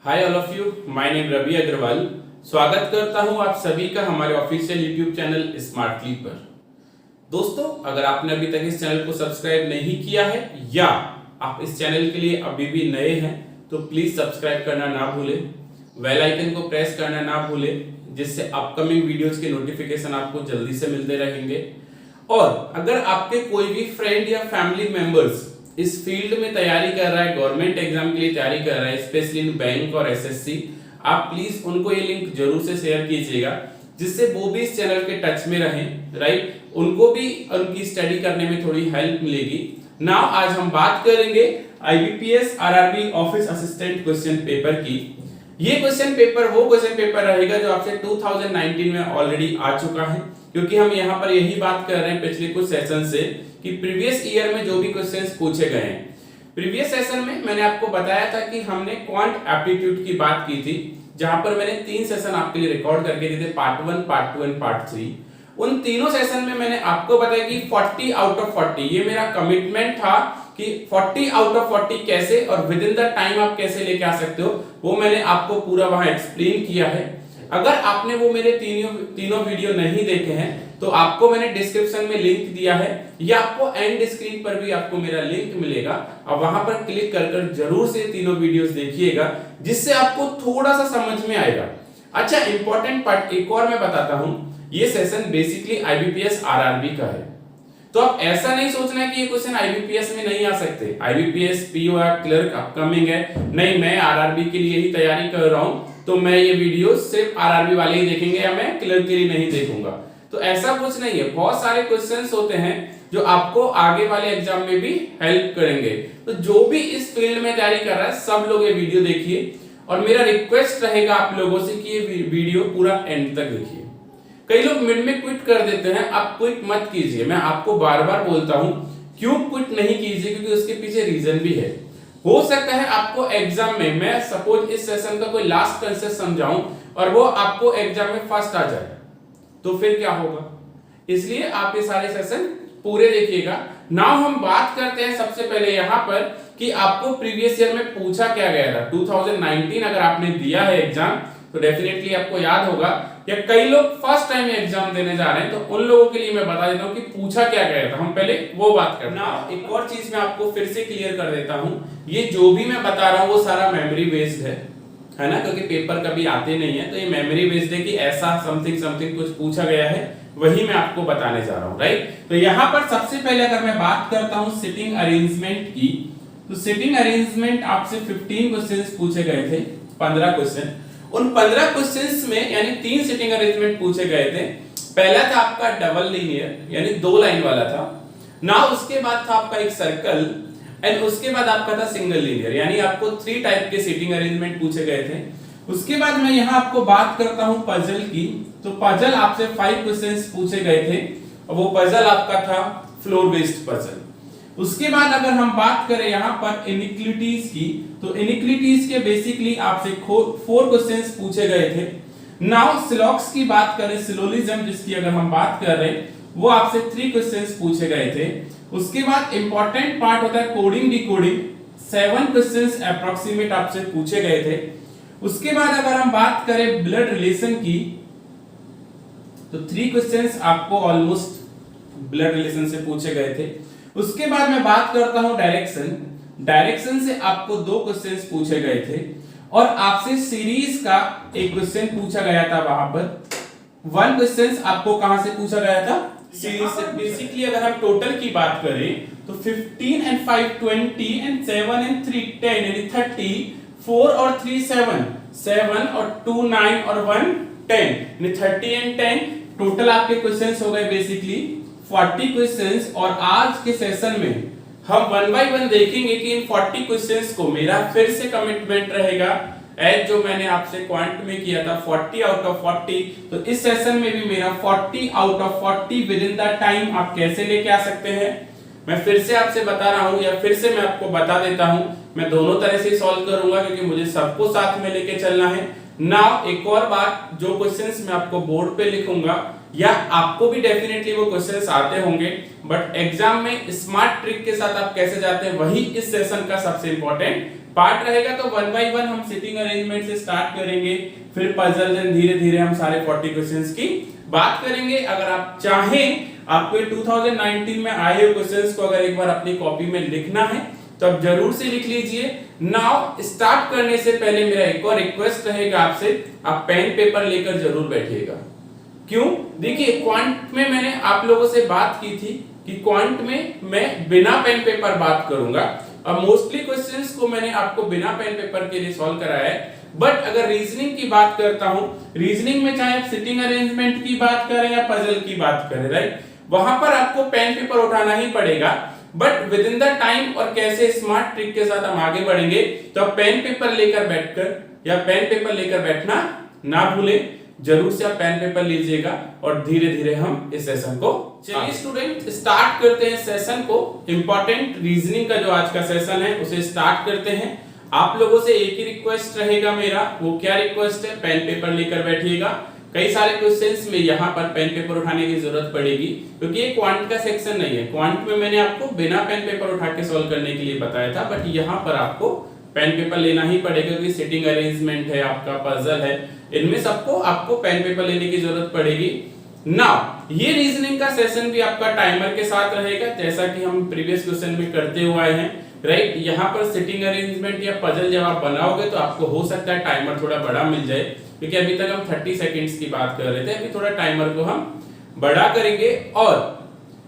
Hi all of you, my name Ravi Agrawal. स्वागत करता हूं आप सभी का हमारे ऑफिशियल यूट्यूब चैनल स्मार्टली पर। दोस्तों, अगर आपने अभी तक इस चैनल को सब्सक्राइब नहीं किया है या आप इस चैनल के लिए अभी भी नए हैं तो प्लीज सब्सक्राइब करना ना भूलें, बेल आइकन को प्रेस करना ना भूलें, जिससे अपकमिंग वीडियोस के नोटिफिकेशन आपको जल्दी से मिलते रहेंगे। और अगर आपके कोई भी फ्रेंड या फैमिली मेंबर्स इस फील्ड में तैयारी कर रहा है, गवर्नमेंट एग्जाम के लिए तैयारी कर रहा है, स्पेशली इन बैंक और एसएससी, आप प्लीज उनको ये लिंक जरूर से शेयर कीजिएगा, जिससे वो भी इस चैनल के टच में रहें, राइट। उनको भी उनकी स्टडी करने में थोड़ी हेल्प मिलेगी। नाउ आज हम बात करेंगे IBPS RRB office assistant question paper की। ये क्वेश्चन पेपर वो क्वेश्चन पेपर रहेगा जो आपसे 2019 में ऑलरेडी आ चुका है, क्योंकि हम यहाँ पर यही बात कर रहे हैं पिछले कुछ सेशन से कि प्रीवियस ईयर में जो भी क्वेश्चंस पूछे गए हैं। प्रीवियस सेशन में मैंने आपको बताया था कि हमने क्वांट एप्टीट्यूड की बात की थी, जहां पर मैंने 3 सेशन आपके लिए रिकॉर्ड करके दिए थे, पार्ट 1, पार्ट 2 एंड पार्ट 3। उन तीनों सेशन में मैंने आपको बताया कि 40 आउट ऑफ 40 ये मेरा कमिटमेंट था कि 40 आउट ऑफ 40 कैसे और विद इन द टाइम आप कैसे लेके आ सकते हो, वो मैंने आपको पूरा वहां एक्सप्लेन किया है। अगर आपने वो मेरे तीनों वीडियो नहीं देखे हैं तो आपको मैंने डिस्क्रिप्शन में लिंक दिया है, या आपको एंड स्क्रीन पर भी आपको मेरा लिंक मिलेगा। अब वहां पर क्लिक कर जरूर से तीनों वीडियोस देखिएगा, जिससे आपको थोड़ा सा समझ में आएगा। अच्छा, इंपॉर्टेंट पार्ट एक और मैं बताता हूं, ये सेशन बेसिकली आईबीपीएस आरआरबी का है। तो आप ऐसा नहीं सोचना कि ये क्वेश्चन आईबीपीएस में नहीं आ सकते। आईबीपीएस पीओ क्लर्क अपकमिंग है, नहीं मैं आरआरबी के लिए ही तैयारी कर रहा हूं तो मैं ये वीडियो सिर्फ आरआरबी वाले ही देखेंगे या मैं क्लर्क के लिए नहीं देखूंगा, तो ऐसा कुछ नहीं है। बहुत सारे क्वेश्चंस होते हैं जो आपको आगे वाले एग्जाम में भी हेल्प करेंगे। तो जो भी इस फील्ड में तैयारी कर रहा है सब लोग ये वीडियो देखिए, और मेरा रिक्वेस्ट रहेगा आप लोगों से कि ये वीडियो पूरा एंड तक देखिए। कई लोग मिड में क्विट कर देते हैं, आप क्विट मत कीजिए। मैं आपको बार बार बोलता हूं क्यों क्विट नहीं कीजिए, क्योंकि उसके पीछे रीजन भी है। हो सकता है आपको एग्जाम में, मैं सपोज इस सेशन का कोई लास्ट कंसेप्ट समझाऊं और वो आपको एग्जाम में फर्स्ट आ जाए, तो फिर क्या होगा। इसलिए आप ये सारे सेशन पूरे देखिएगा। नाउ हम बात करते हैं सबसे पहले यहाँ पर कि आपको प्रीवियस ईयर में पूछा क्या गया था। 2019 अगर आपने दिया है एग्जाम तो डेफिनेटली आपको याद होगा, या कई लोग फर्स्ट टाइम एग्जाम देने जा रहे हैं तो उन लोगों के लिए मैं बता देता हूं कि पूछा क्या गया था। हम पहले वो बात करते हैं। एक और चीज मैं आपको फिर से क्लियर कर देता हूं, ये जो भी मैं बता रहा हूं वो सारा मेमोरी बेस्ड है ना, क्योंकि पेपर कभी आते नहीं है, तो ये मेमोरी बेस्ड है कि ऐसा समथिंग कुछ पूछा गया है, वही मैं आपको बताने जा रहा हूं, राइट। तो यहां पर सबसे पहले अगर मैं बात करता हूं सिटिंग अरेंजमेंट की, तो सिटिंग अरेंजमेंट आपसे 15 क्वेश्चंस पूछे गए थे, 15 क्वेश्चन। उन 15 क्वेश्चंस में यानी 3 सिटिंग अरेंजमेंट पूछे गए थे। पहला था आपका डबल लीनियर, यानी 2 लाइन वाला था ना, उसके बाद था आपका एक सर्कल, एंड उसके बाद आपका था सिंगल लीनियर, यानी आपको 3 टाइप के सिटिंग अरेंजमेंट पूछे गए थे। उसके बाद मैं यहां आपको बात करता हूं पजल की, तो पजल आपसे 5 क्वेश्चंस पूछे गए थे, और वो पजल आपका था फ्लोर बेस्ड पजल। उसके बाद अगर हम बात करें यहां पर इनइक्वालिटीज की, तो इनइक्वालिटीज के बेसिकली आपसे 4 क्वेश्चंस पूछे गए थे। नाउ सिलॉक्स की बात करें, सिलोजिज्म जिसकी अगर हम बात कर रहे हैं, वो आपसे 3 क्वेश्चंस पूछे गए थे। उसके बाद इंपॉर्टेंट पार्ट होता है कोडिंग डिकोडिंग, 7 क्वेश्चंस अप्रोक्सीमेट आपसे पूछे गए थे। उसके बाद अगर हम बात करें ब्लड रिलेशन की, तो 3 क्वेश्चंस आपको ऑलमोस्ट ब्लड रिलेशन से पूछे गए थे। उसके बाद मैं बात करता हूं डायरेक्शन से आपको 2 क्वेश्चंस पूछे गए थे, और आपसे सीरीज का एक क्वेश्चन पूछा गया था। वहां पर 1 क्वेश्चन आपको कहां से पूछा गया था, सीरीज से। बेसिकली अगर हम टोटल की बात करें तो 15 and 5 20 and 7 and 3 10 यानी 30, 4 और 3 7, 7 और 2 9 और 1 10 यानी 30 and 10 टोटल आपके क्वेश्चंस हो गए बेसिकली 40 क्वेश्चंस। और आज के सेशन में हम 1 बाय 1 देखेंगे कि इन 40 क्वेश्चंस को मेरा फिर से कमिटमेंट रहेगा एज जो मैंने आपसे क्वांट में किया था 40 आउट ऑफ 40। तो इस सेशन में भी मेरा 40 out of 40 with in the time आप कैसे लेके आ सकते हैं, मैं फिर से आपसे बता रहा हूं, या फिर से मैं आपको बता देता हूं। मैं दोनों तरह से सॉल्व करूंगा क्योंकि मुझे सबको साथ में लेके चलना है। नाउ एक और बात, जो क्वेश्चंस मैं आपको बोर्ड पे लिखूंगा या आपको भी डेफिनेटली वो क्वेश्चंस आते होंगे, बट एग्जाम में स्मार्ट ट्रिक के साथ आप कैसे जाते हैं वही इस सेशन का सबसे इंपॉर्टेंट पार्ट रहेगा। तो वन बाय वन हम सिटिंग अरेंजमेंट से स्टार्ट करेंगे, फिर पजल, देन धीरे धीरे हम सारे 40 क्वेश्चंस की बात करेंगे। अगर आप चाहें आपको 2019 में आए हुए क्वेश्चंस को अगर एक बार अपनी कॉपी में लिखना है तो आप जरूर से लिख लीजिए। नाउ स्टार्ट करने से पहले मेरा एक और रिक्वेस्ट रहेगा आपसे, आप पेन पेपर लेकर जरूर बैठिएगा। क्यों? देखिए क्वांट में मैंने आप लोगों से बात की थी कि क्वांट में मैं बिना पेन पेपर बात करूंगा, अब मोस्टली क्वेश्चंस को मैंने आपको बिना पेन पेपर के लिए सॉल्व कराया है। बट अगर रीजनिंग की बात करता हूं, रीजनिंग में चाहे आप सिटिंग अरेंजमेंट की बात करें या पजल की बात करें, राइट, वहां पर आपको पेन पेपर उठाना ही पड़ेगा। But with in the time और कैसे स्मार्ट ट्रिक के साथ हम आगे बढ़ेंगे, तो आप पेन पेपर लेकर बैठकर या पेन पेपर लेकर बैठना ना भूलें। जरूर से आप पेन पेपर लीजिएगा और धीरे धीरे हम इस सेशन को, चलिए स्टूडेंट स्टार्ट करते हैं सेशन को। इंपॉर्टेंट रीजनिंग का जो आज का सेशन है उसे स्टार्ट करते हैं। आप लोगों से एक ही रिक्वेस्ट रहेगा मेरा, वो क्या रिक्वेस्ट है, पेन पेपर लेकर बैठिएगा। कई सारे क्वेश्चंस में यहाँ पर पेन पेपर उठाने की जरूरत पड़ेगी क्योंकि ये क्वांट का सेक्शन नहीं है। क्वांट में मैंने आपको बिना पेन पेपर उठा के सॉल्व करने के लिए बताया था, बट यहाँ पर आपको पेन पेपर लेना ही पड़ेगा क्योंकि सिटिंग अरेंजमेंट है, आपका पजल है, इनमें सबको आपको पेन पेपर लेने की जरूरत पड़ेगी। नाउ ये रीजनिंग का सेशन भी आपका टाइमर के साथ रहेगा, जैसा कि हम प्रीवियस क्वेश्चन में करते हुए आए हैं, राइट। यहाँ पर सिटिंग अरेंजमेंट या पजल जब आप बनाओगे तो आपको हो सकता है टाइमर थोड़ा बड़ा मिल जाए, क्योंकि अभी तक हम 30 सेकंड्स की बात कर रहे थे, अभी थोड़ा टाइमर को हम बड़ा करेंगे और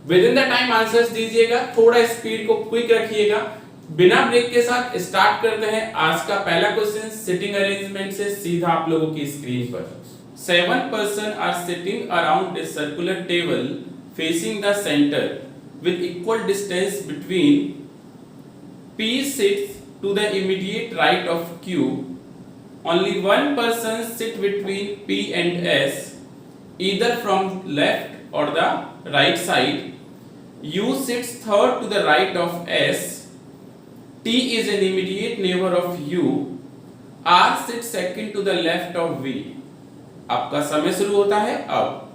with in the time answers दीजिएगा। थोड़ा स्पीड को क्विक रखिएगा। बिना ब्रेक के साथ स्टार्ट करते हैं आज का पहला क्वेश्चन सिटिंग अरेंजमेंट से सीधा आप लोगों की स्क्रीन पर। 7 person are sitting around a circular table facing the centre with equal distance between P sits to the immediate right of Q. Only one person sits between P and S, either from left or the right side. U sits third to the right of S. T is an immediate neighbor of U. R sits second to the left of V. आपका समय शुरू होता है अब।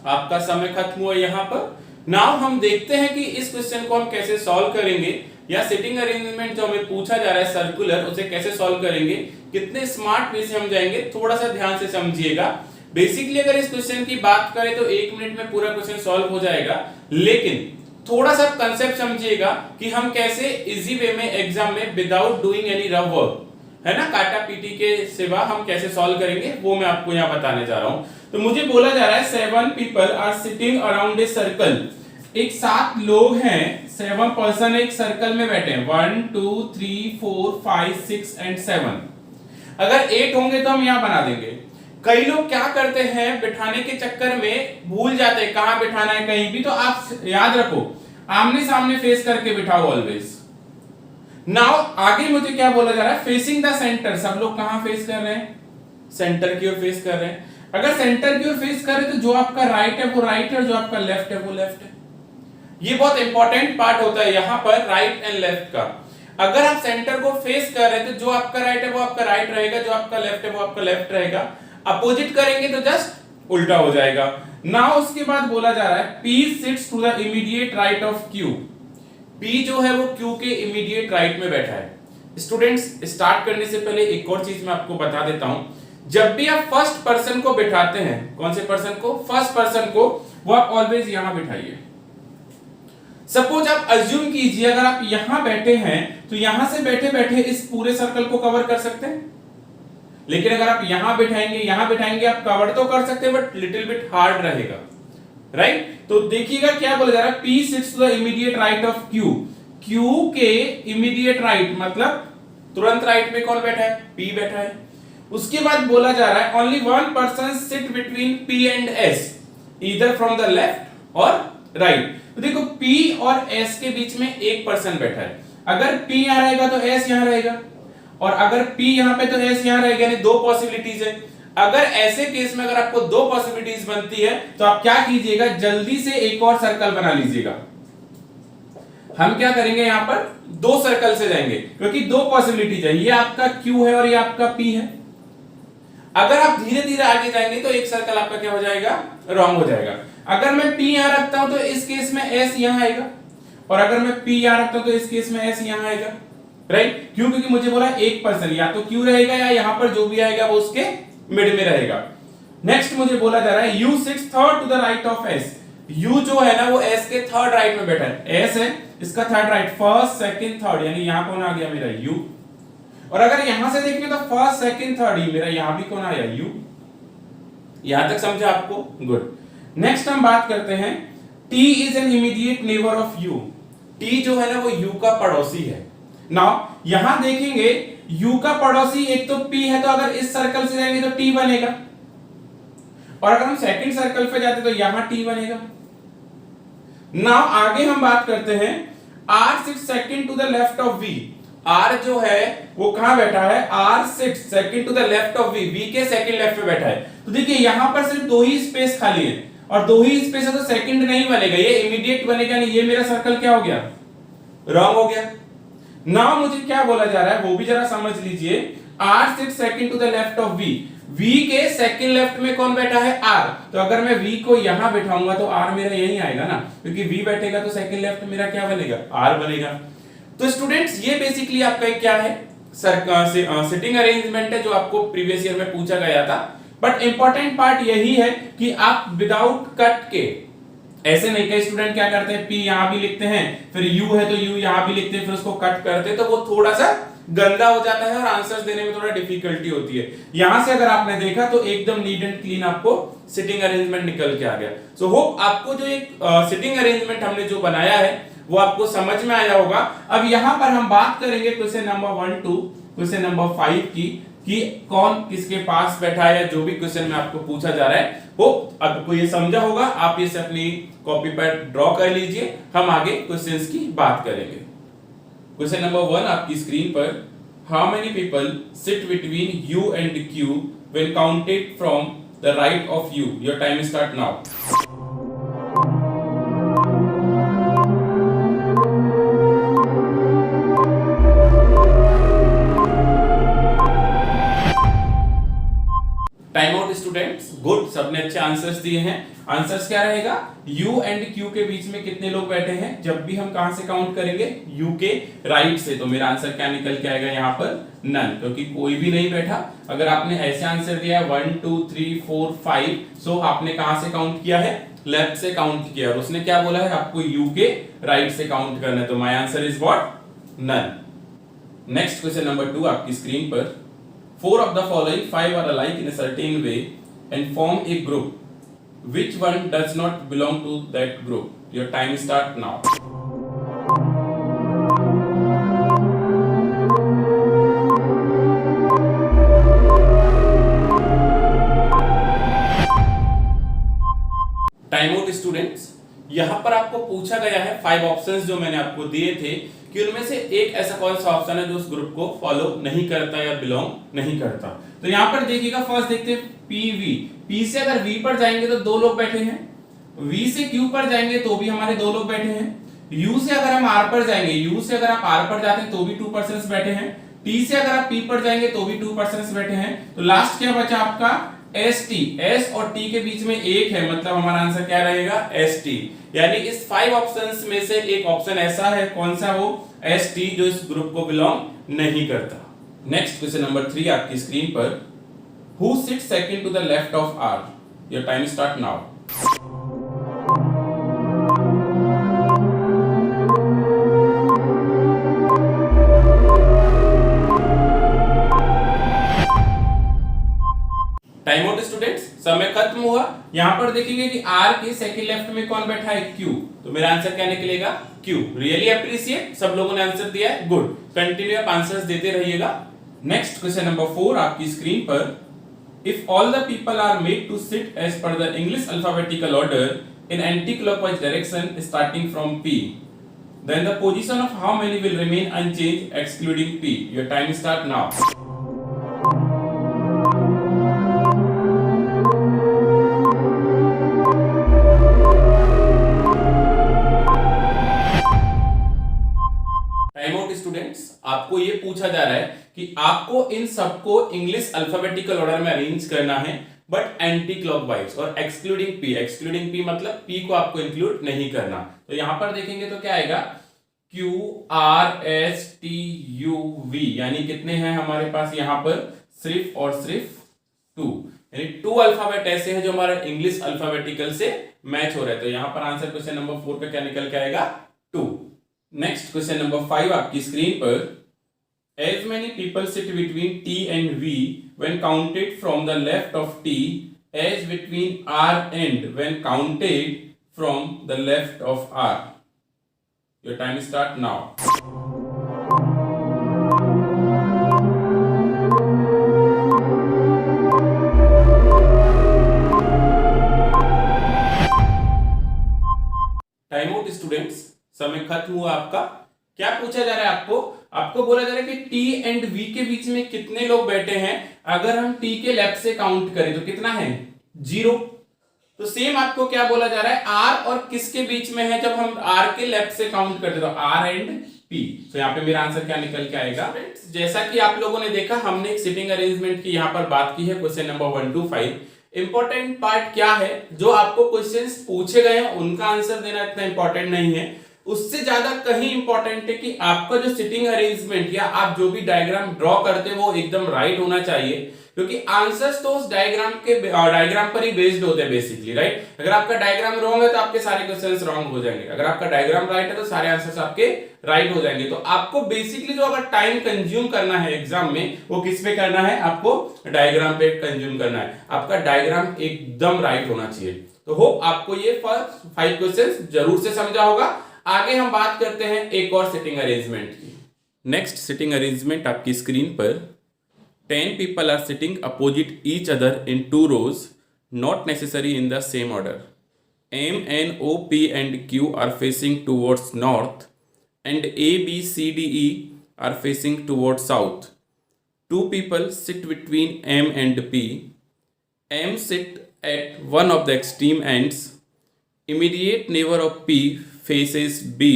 आपका समय खत्म हुआ यहाँ पर। नाउ हम देखते हैं कि इस क्वेश्चन को हम कैसे सॉल्व करेंगे, या सिटिंग अरेंजमेंट जो हमें पूछा जा रहा है सर्कुलर, उसे कैसे सॉल्व करेंगे, कितने स्मार्ट वे से हम जाएंगे, थोड़ा सा ध्यान से समझिएगा। बेसिकली अगर इस क्वेश्चन की बात करें तो 1 मिनट में पूरा क्वेश्चन सॉल्व हो जाएगा, लेकिन थोड़ा सा कंसेप्ट समझिएगा कि हम कैसे इजी वे में एग्जाम में without doing any rough work, है ना, काटा पीटी के सिवा हम कैसे सॉल्व करेंगे, वो मैं आपको यहाँ बताने जा रहा हूँ। तो मुझे बोला जा रहा है 7 people are sitting around a circle, एक 7 लोग हैं, 7 पर्सन एक सर्कल में बैठे हैं, 1 2 3 4 5 6 एंड 7। अगर 8 होंगे तो हम यहां बना देंगे। कई लोग क्या करते हैं, बिठाने के चक्कर में भूल जाते हैं कहां बिठाना है कहीं भी, तो आप याद रखो आमने सामने फेस करके बिठाओ ऑलवेज। नाउ आगे मुझे क्या बोला जा रहा है, फेसिंग द सेंटर। सब लोग कहां फेस कर रहे हैं, सेंटर की ओर फेस कर रहे हैं। अगर सेंटर की ओर फेस कर रहे हैं तो जो आपका राइट है वो राइट है और जो आपका लेफ्ट है वो लेफ्ट है। ये बहुत इंपॉर्टेंट पार्ट होता है यहां पर राइट एंड लेफ्ट का। अगर आप सेंटर को फेस कर रहे हैं तो जो आपका राइट है वो आपका राइट रहेगा, जो आपका लेफ्ट है वो आपका लेफ्ट रहेगा। अपोजिट करेंगे तो जस्ट उल्टा हो जाएगा। नाउ उसके बाद बोला जा रहा है P sits to the immediate right of Q। P जो है वो Q के इमीडिएट राइट में बैठा है। स्टूडेंट्स, स्टार्ट करने से पहले एक और चीज मैं आपको बता देता हूं, जब भी आप फर्स्ट पर्सन को बिठाते हैं, कौन से पर्सन को, फर्स्ट पर्सन को, वो आप ऑलवेज यहां बिठाइए। सपोज आप अज्यूम कीजिए अगर आप यहां बैठे हैं तो यहां से बैठे बैठे इस पूरे सर्कल को कवर कर सकते हैं, लेकिन अगर आप यहां बिठाएंगे आप कवर तो कर सकते हैं बट लिटिल बिट हार्ड रहेगा, राइट। तो देखिएगा क्या बोला जा रहा है, P sits to the immediate right of Q। Q के इमीडिएट राइट मतलब तुरंत राइट में कौन बैठा है, P बैठा है। उसके बाद बोला जा रहा है only one person sit between P and S, either from the left और राइट। तो देखो P और S के बीच में एक पर्सन बैठा है। अगर P यहां रहेगा तो S यहां रहेगा, और अगर P यहां पे तो S यहां रहेगा, यानी दो पॉसिबिलिटीज है। अगर ऐसे केस में अगर आपको दो पॉसिबिलिटीज बनती है तो आप क्या कीजिएगा, जल्दी से एक और सर्कल बना लीजिएगा। हम क्या करेंगे, यहां पर दो सर्कल से जाएंगे क्योंकि दो पॉसिबिलिटीज है, ये आपका Q है और ये आपका P है। अगर आप धीरे धीरे आगे जाएंगे तो एक सर्कल आपका क्या हो जाएगा, रॉन्ग हो जाएगा। अगर मैं P यहां रखता हूं तो इस केस में S यहां आएगा, और अगर मैं P यहां रखता हूं तो इस केस में S यहां आएगा, राइट। क्यों, क्योंकि मुझे बोला एक पर्सन या तो Q रहेगा या यहां पर जो भी आएगा वो उसके मिड में रहेगा। नेक्स्ट मुझे बोला जा रहा है U sits third to the right of S। U जो है ना वो S के थर्ड राइट में बैठा है, S है इसका third right, first second third, यानी यहां कौन आ गया मेरा U। और अगर यहां से देखें तो फर्स्ट सेकंड थर्ड ही मेरा यहां भी कौन आया, U। यहां तक समझा आपको, गुड। नेक्स्ट हम बात करते हैं T is an immediate neighbour of U। T जो है ना वो U का पड़ोसी है। नाउ यहां देखेंगे U का पड़ोसी एक तो P है, तो अगर इस सर्कल से जाएंगे तो T बनेगा, और अगर हम सेकंड सर्कल पे जाते तो यहां T बनेगा। नाउ आगे हम बात करते हैं R sits second to the left of V। R जो है वो कहां बैठा है, R sits second to the left of V, V के सेकंड लेफ्ट पे बैठा है। तो देखिए यहां पर सिर्फ दो ही स्पेस खाली है, और दो ही स्पेस है तो सेकंड नहीं बनेगा, ये इमीडिएट बनेगा, नहीं ये मेरा सर्कल क्या हो गया, रॉन्ग हो गया। नाउ मुझे क्या बोला जा रहा है वो भी जरा समझ लीजिए, R sits second to the left of V। V के सेकंड लेफ्ट में कौन बैठा है, R। तो अगर मैं V को यहां बैठाऊंगा तो R मेरा यहीं आएगा ना, क्योंकि V बैठेगा तो सेकंड लेफ्ट मेरा क्या बनेगा, R बनेगा। तो स्टूडेंट्स ये बेसिकली आपका क्या है, सिटिंग अरेंजमेंट है जो आपको प्रीवियस ईयर में पूछा गया था। बट इंपॉर्टेंट पार्ट यही है कि आप विदाउट कट के, ऐसे नहीं, कई स्टूडेंट क्या करते हैं P यहां भी लिखते हैं, फिर U है तो U यहां भी लिखते हैं, फिर उसको कट करते हैं, तो वो थोड़ा सा गंदा हो जाता है और आंसर्स देने में थोड़ा डिफिकल्टी होती है। यहां से अगर आपने देखा तो एकदम नीट एंड क्लीन आपको सिटिंग अरेंजमेंट निकल के आ गया। सो होप आपको जो एक सिटिंग अरेंजमेंट हमने जो बनाया है वो आपको समझ में आया होगा। अब यहां पर हम बात करेंगे question number 1 to question number 5 की, कि कौन किसके पास बैठा है, जो भी क्वेश्चन में आपको पूछा जा रहा है। होप आपको ये समझा होगा, आप इसे अपनी कॉपी पर ड्रॉ कर लीजिए, हम आगे क्वेश्चंस की बात करेंगे। क्वेश्चन नंबर 1 आपकी स्क्रीन पर, how many people sit between U and Q when counted from the right of U। Your time start now. Time out students, good, सबने अच्छे आंसर्स दिए हैं। आंसर्स क्या रहेगा, U एंड Q के बीच में कितने लोग बैठे हैं। जब भी हम कहां से काउंट करेंगे, U के राइट से, तो मेरा आंसर क्या निकल के आएगा यहाँ पर, नन, क्योंकि कोई भी नहीं बैठा। अगर आपने ऐसे आंसर दिया है 1 2 3 4 5, सो आपने कहां से काउंट किया है, लेफ्ट से काउंट किया, और उसने क्या बोला है आपको U के राइट से काउंट करना है, तो my answer is what, none. Next question number 2 आपकी स्क्रीन पर, 4 of the following 5 are alike in a certain way and form a group. Which one does not belong to that group? Your time start now. Time out students. यहां पर आपको पूछा गया है 5 options जो मैंने आपको दिए थे कि उनमें से एक ऐसा कौन सा ऑप्शन है जो उस ग्रुप को फॉलो नहीं करता या बिलोंग नहीं करता। तो यहां पर देखिएगा, फर्स्ट देखते हैं पीवी। पी से अगर वी पर जाएंगे तो 2 लोग बैठे हैं, वी से क्यू पर जाएंगे तो भी हमारे 2 लोग बैठे हैं, यू से अगर हम आर पर जाएंगे, यू से अगर आप आर पर जाते हैं तो भी 2 पर्सन्स बैठे हैं, टी से अगर आप पी पर जाएंगे तो भी 2 पर्सन्स बैठे हैं। तो लास्ट क्या बचा आपका एस टी। एस और टी के बीच में एक है, मतलब हमारा आंसर क्या रहेगा एस टी। यानी इस 5 ऑप्शंस में से एक ऑप्शन ऐसा है, कौन सा वो एस टी, जो इस ग्रुप को बिलोंग नहीं करता। नेक्स्ट क्वेश्चन नंबर 3 आपकी स्क्रीन पर, who sit second to the left of R? Your time start now. Time out students, समय खत्म हुआ। यहां पर देखेंगे कि आर के सेकंड लेफ्ट में कौन बैठा है क्यू, तो मेरा आंसर क्या निकलेगा क्यू। रियली अप्रिशिएट, सब लोगों ने आंसर दिया है, गुड। कंटिन्यू आप आंसर्स देते रहिएगा। नेक्स्ट क्वेश्चन नंबर 4 आपकी स्क्रीन पर, if all the people are made to sit as per the English alphabetical order in anti clockwise direction starting from P, then the position of how many will remain unchanged excluding p? Your time start now. Time out students, आपको ये पूछा जा रहा है कि आपको इन सबको English alphabetical order में अरेंज करना है, बट एंटी क्लॉकवाइज और एक्सक्लूडिंग पी। एक्सक्लूडिंग पी मतलब पी को आपको इंक्लूड नहीं करना। तो यहां पर देखेंगे तो क्या आएगा Q R S T U V, यानी कितने हैं हमारे पास यहाँ पर सिर्फ और सिर्फ 2, यानी 2 अल्फाबेट ऐसे हैं जो हमारे इंग्लिश अल्फाबेटिकल से मैच हो रहे हैं। तो यहाँ पर आंसर क्वेश्चन नंबर 4 का क्या निकल के आएगा 2। नेक्स्ट क्वेश्चन नंबर 5 आपकी स्क्रीन पर, as many people sit between T and V when counted from the left of T as between R and when counted from the left of R? Your time start now. Time out students, समय खत्म हुआ आपका। क्या पूछा जा रहा है आपको बोला जा रहा है कि टी एंड वी के बीच में कितने लोग बैठे हैं। अगर हम टी के लेफ्ट से काउंट करें तो कितना है 0। तो सेम आपको क्या बोला जा रहा है, आर और किसके बीच में है, जब हम आर के लेफ्ट से काउंट करते तो आर एंड पी। तो यहाँ पे मेरा आंसर क्या निकल के आएगा। जैसा कि आप लोगों ने देखा, हमने एक सिटिंग अरेंजमेंट की यहाँ पर बात की है question number 1 to 5। Important part क्या है, जो आपको क्वेश्चंस पूछे गए हैं उनका आंसर देना इतना इंपॉर्टेंट नहीं है, उससे ज्यादा कहीं इंपॉर्टेंट है कि आपका जो सिटिंग अरेंजमेंट या आप जो भी डायग्राम ड्रॉ करते हैं वो एकदम राइट होना चाहिए, क्योंकि आंसर्स तो उस डायग्राम पर ही बेस्ड होते हैं बेसिकली, राइट। अगर आपका डायग्राम रॉन्ग है तो आपके सारे क्वेश्चंस रॉन्ग हो जाएंगे, अगर आपका डायग्राम राइट है तो सारे आंसर्स आपके राइट हो जाएंगे। तो आपको बेसिकली जो अगर टाइम कंज्यूम करना है एग्जाम में, वो किस पे करना है, आपको डायग्राम पे कंज्यूम करना है। आपका डायग्राम एकदम राइट होना चाहिए। तो होप आपको ये फर्स्ट 5 क्वेश्चंस जरूर से समझा होगा। आगे हम बात करते हैं एक और सिटिंग अरेंजमेंट की। नेक्स्ट सिटिंग अरेंजमेंट आपकी स्क्रीन पर, 10 people are sitting opposite each other in 2 rows, not necessary in the same order. M, N, O, P and Q are facing towards north and A, B, C, D, E are facing towards south. 2 people sit between M and P. M sit at one of the extreme ends. Immediate neighbor of P faces B.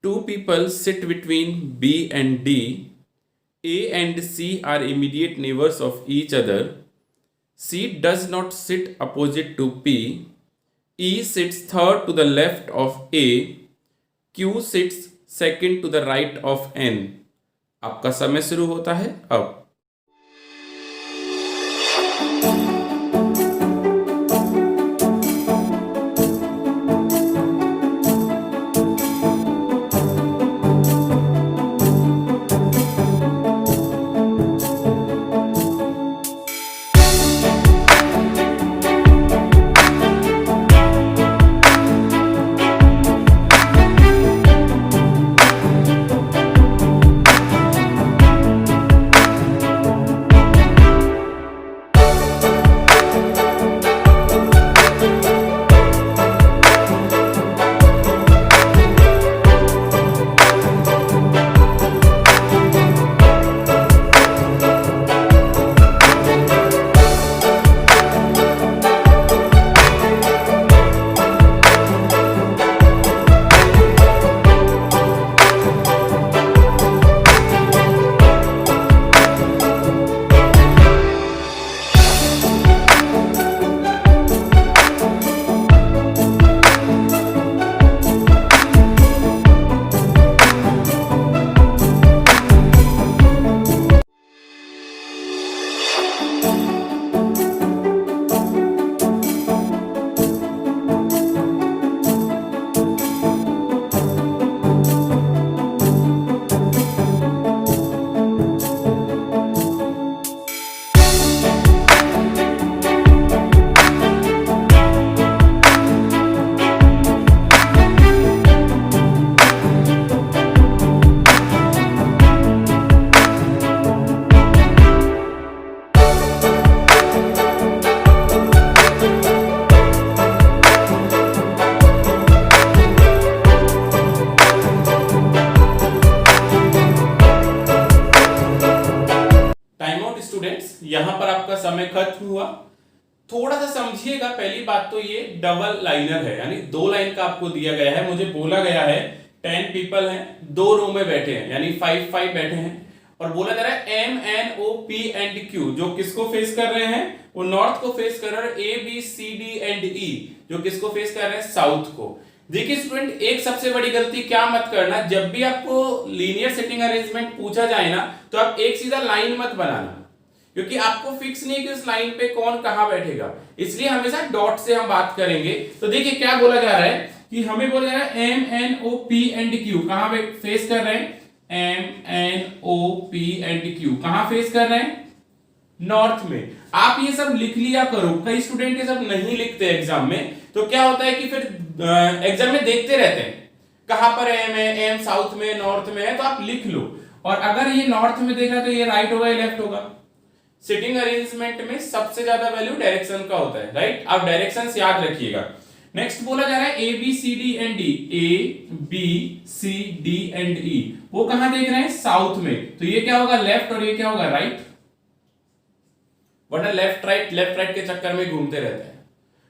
2 people sit between B and D. A and C are immediate neighbors of each other. C does not sit opposite to P. E sits third to the left of A. Q sits second to the right of N. आपका समय शुरू होता है अब। हुआ। थोड़ा सा समझिएगा, पहली बात तो ये डबल लाइनर है, यानी 2 लाइन का आपको दिया गया है। मुझे बोला गया है 10 पीपल हैं, 2 रो में बैठे हैं, यानी 5 बैठे हैं, और बोला जा रहा है M N O P and Q जो किसको फेस कर रहे हैं, वो नॉर्थ को फेस कर रहे हैं, A B C D and E जो किसको फेस कर रहे हैं, साउथ को। देखिए स्टूडेंट, एक सबसे बड़ी गलती क्या मत करना, जब भी आपको लीनियर सिटिंग अरेंजमेंट पूछा जाए ना, तो आप एक सीधा लाइन मत बनाना, क्योंकि आपको फिक्स नहीं है कि उस लाइन पे कौन कहां बैठेगा, इसलिए हमेशा डॉट से हम बात करेंगे। तो देखिए क्या बोला जा रहा है कि हमें बोला जा रहा है M N O P and Q कहां पे फेस कर रहे हैं, M N O P and Q कहां फेस कर रहे हैं, नॉर्थ में। आप ये सब लिख लिया करो, कई स्टूडेंट ये सब नहीं लिखते एग्जाम में, तो क्या होता है कि फिर एग्जाम में देखते रहते हैं कहां पर एम है, एम साउथ में नॉर्थ में है, तो आप लिख लो। और अगर ये नॉर्थ में देख रहा है तो ये राइट होगा या लेफ्ट होगा। सिटिंग अरेंजमेंट में सबसे ज्यादा वैल्यू डायरेक्शन का होता है, राइट। आप डायरेक्शंस याद रखिएगा। नेक्स्ट बोला जा रहा है A B C D and D, A B C D and E, वो कहां देख रहे हैं, साउथ में, तो ये क्या होगा, लेफ्ट, और ये क्या होगा, राइट। वरना लेफ्ट राइट के चक्कर में घूमते रहते हैं।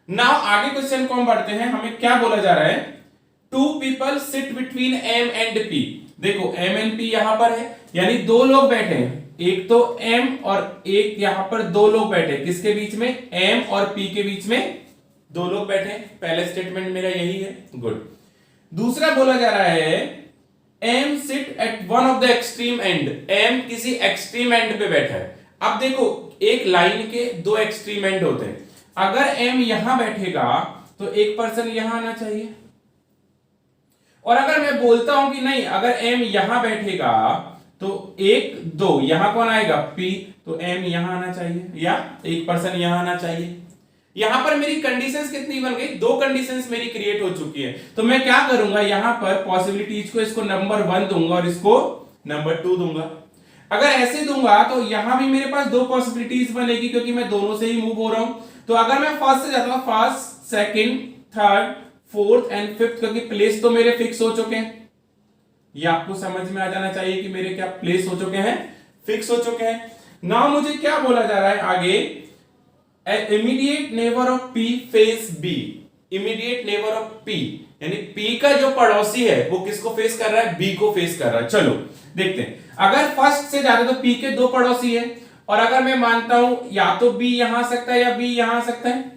नाउ आगे क्वेश्चन को हम बढ़ते हैं, हमें क्या बोला जा रहा है, 2 people sit between M and P. देखो एम एंड पी यहां पर है, यानी 2 लोग बैठे हैं, एक तो एम और एक यहां पर 2 लोग बैठे, किसके बीच में, एम और पी के बीच में 2 लोग बैठे। पहले स्टेटमेंट मेरा यही है, गुड। दूसरा बोला जा रहा है M sit at one of the extreme end, M किसी एक्सट्रीम एंड पे बैठा है। अब देखो एक लाइन के 2 एक्सट्रीम एंड होते हैं, अगर एम यहां बैठेगा तो एक पर्सन यहां आना चाहिए, और अगर मैं बोलता हूं कि नहीं अगर एम यहां बैठेगा तो 1 2 यहां कौन आएगा, पी, तो एम यहां आना चाहिए या एक पर्सन यहां आना चाहिए। यहां पर मेरी कंडीशंस कितनी बन गई, 2 कंडीशंस मेरी क्रिएट हो चुकी है। तो मैं क्या करूंगा, यहां पर पॉसिबिलिटीज को इसको नंबर 1 दूंगा और इसको नंबर 2 दूंगा। अगर ऐसे दूंगा तो यहां भी मेरे पास 2 पॉसिबिलिटीज बनेगी, क्योंकि मैं दोनों से ही मूव हो रहा हूं। तो अगर मैं फर्स्ट से जाता हूं, first second third fourth and fifth, क्योंकि प्लेस तो मेरे फिक्स हो चुके हैं, ये आपको समझ में आ जाना चाहिए कि मेरे क्या प्लेस हो चुके हैं, फिक्स हो चुके हैं। नाउ मुझे क्या बोला जा रहा है आगे, immediate neighbour of P face B, immediate neighbour of P यानी पी का जो पड़ोसी है वो किसको फेस कर रहा है, बी को फेस कर रहा है। चलो देखते हैं, अगर फर्स्ट से जाते तो पी के 2 पड़ोसी है, और अगर मैं मानता हूं या तो बी यहां आ सकता है या बी यहां आ सकता है,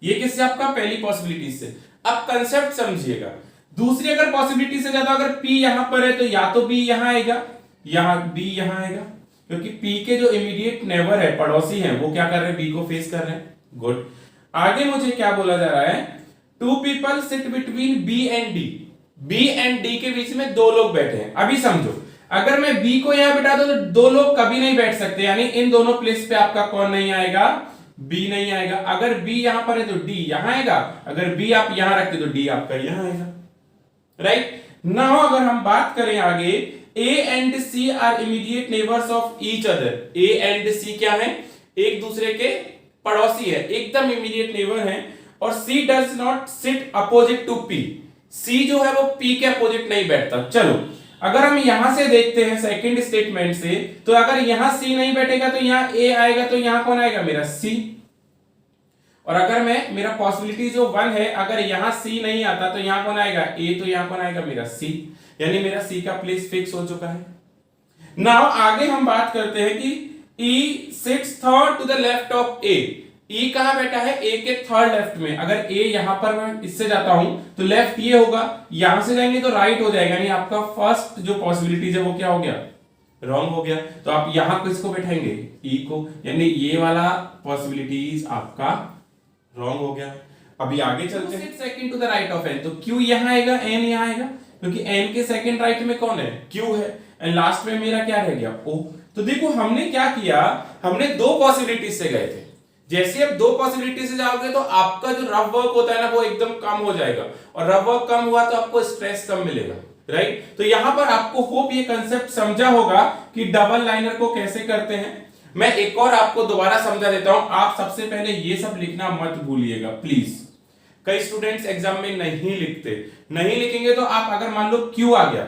ये किससे, आपका पहली पॉसिबिलिटी से। अब कंसेप्ट समझिएगा, दूसरी अगर पॉसिबिलिटी से ज्यादा, अगर P यहां पर है तो या तो B यहां आएगा या B यहां आएगा, क्योंकि P के जो इमीडिएट नेबर है, पड़ोसी हैं, वो क्या कर रहे हैं, B को फेस कर रहे हैं, गुड। आगे मुझे क्या बोला जा रहा है, 2 people sit between B and D, B and D के बीच में 2 लोग बैठे हैं। अभी समझो, अगर मैं B को यहां बिठा दूं तो 2 लोग कभी नहीं बैठ सकते, यानी इन दोनों प्लेस पे आपका कौन नहीं आएगा, B नहीं आएगा। अगर B यहां पर है तो D यहां आएगा, अगर B आप यहां रखते तो D आपका यहां आएगा, राइट। नाउ अगर हम बात करें आगे, A and C are immediate neighbours of each other, A and C क्या है, एक दूसरे के पड़ोसी है, एकदम इमीडिएट नेबर हैं, और C does not sit opposite to P, C जो है वो P के अपोजिट नहीं बैठता। चलो अगर हम यहां से देखते हैं सेकंड स्टेटमेंट से, तो अगर यहां C नहीं बैठेगा तो यहां A आएगा, तो यहां कौन आएगा, मेरा C। और अगर मैं, मेरा पॉसिबिलिटी जो 1 है, अगर यहां C नहीं आता तो यहां कौन आएगा, A, तो यहां कौन आएगा, मेरा C, यानी मेरा C का प्लेस फिक्स हो चुका है। नाउ आगे हम बात करते हैं कि E sits third to the left of A, E कहां बैठा है, A के थर्ड लेफ्ट में। अगर A यहां पर मैं इससे जाता हूं तो लेफ्ट ये होगा, यहां से जाएंगे तो राइट हो जाएगा, यानी आपका फर्स्ट जो पॉसिबिलिटीज है वो क्या हो गया, रॉन्ग हो गया। तो आप यहां किसको बैठाएंगे, E को, यानी ये वाला पॉसिबिलिटीज आपका रॉन्ग हो गया। अभी आगे चलते हैं, second to the right of n, तो Q यहां आएगा, n यहां आएगा, क्योंकि n के सेकंड राइट में कौन है, Q है, एंड लास्ट में मेरा क्या रह गया, O। तो देखो हमने क्या किया, हमने 2 पॉसिबिलिटीज से गए थे। जैसे अब 2 पॉसिबिलिटी से जाओगे तो आपका जो रफ वर्क होता है ना वो एकदम कम हो जाएगा, और रफ वर्क कम हुआ तो आपको स्ट्रेस कम मिलेगा, राइट। तो यहां पर आपको होप ये कंसेप्ट समझा होगा कि डबल लाइनर को कैसे करते हैं। मैं एक और आपको दोबारा समझा देता हूं, आप सबसे पहले ये सब लिखना मत भूलिएगा प्लीज। कई स्टूडेंट्स एग्जाम में नहीं लिखते, नहीं लिखेंगे तो आप अगर मान लो Q आ गया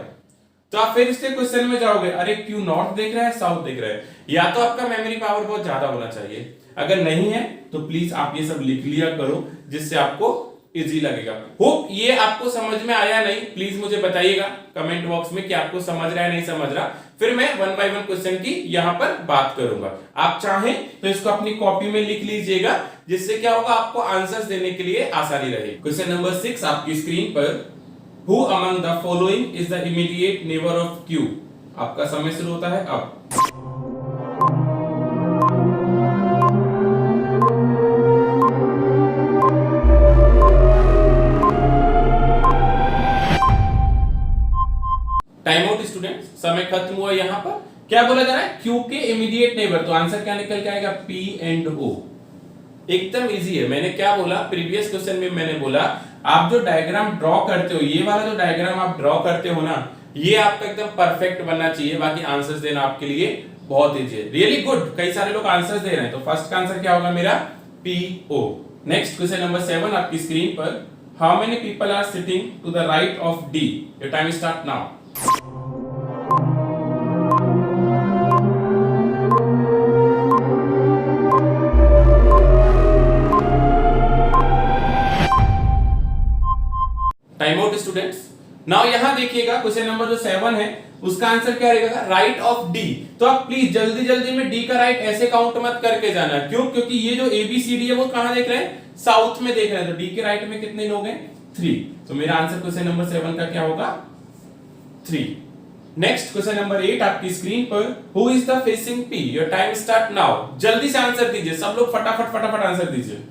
तो आप फिर से क्वेश्चन में जाओगे, अरे क्यों नॉर्थ देख रहा है साउथ देख रहा है, या तो आपका मेमोरी पावर बहुत ज्यादा होना चाहिए, अगर नहीं है तो प्लीज आप ये सब लिख लिया करो जिससे आपको इजी लगेगा। होप ये आपको समझ में आया, नहीं प्लीज मुझे बताइएगा कमेंट बॉक्स में कि आपको समझ रहा है नहीं समझ रहा, फिर मैं वन बाय वन क्वेश्चन की यहां पर बात करूंगा। आप चाहें तो इसको अपनी कॉपी में लिख लीजिएगा, जिससे क्या होगा आपको आंसर्स देने के लिए आसानी रहेगी। क्वेश्चन नंबर 6 आपकी स्क्रीन पर, who among the following is the immediate neighbour of Q. आपका समय शुरू होता है अब। टाइम आउट स्टूडेंट्स, समय खत्म हुआ। यहां पर क्या बोला जा रहा है, क्यू के इमीडिएट नेबर, तो आंसर क्या निकल के आएगा, पी एंड ओ। एकदम इजी है। मैंने क्या बोला प्रीवियस क्वेश्चन में, मैंने बोला आप जो डायग्राम ड्रॉ करते हो, ये वाला जो डायग्राम आप ड्रॉ करते हो ना, ये आपका एकदम परफेक्ट बनना चाहिए, बाकी आंसर्स देना आपके लिए बहुत इजी है। रियली गुड, कई सारे लोग आंसर्स दे रहे हैं, तो फर्स्ट का आंसर क्या होगा मेरा, P O. Next question number 7 आपकी स्क्रीन पर, how many people are sitting to the right of D. Your time start now. Time out students. Now यहां देखिएगा क्वेश्चन नंबर जो 7 है उसका आंसर क्या रहेगा, राइट ऑफ डी। तो आप प्लीज जल्दी जल्दी में डी का राइट ऐसे काउंट मत करके जाना, क्यों, क्योंकि ये जो एबीसीडी है वो कहां देख रहे हैं, साउथ में देख रहे हैं, तो डी के राइट में कितने लोग हैं, 3। तो मेरा आंसर क्वेश्चन नंबर 7 का क्या होगा, 3। नेक्स्ट क्वेश्चन नंबर 8 आपकी स्क्रीन पर, who is the facing P. Your time start now. जल्दी से आंसर दीजिए, सब लोग फटाफट फटाफट आंसर दीजिए।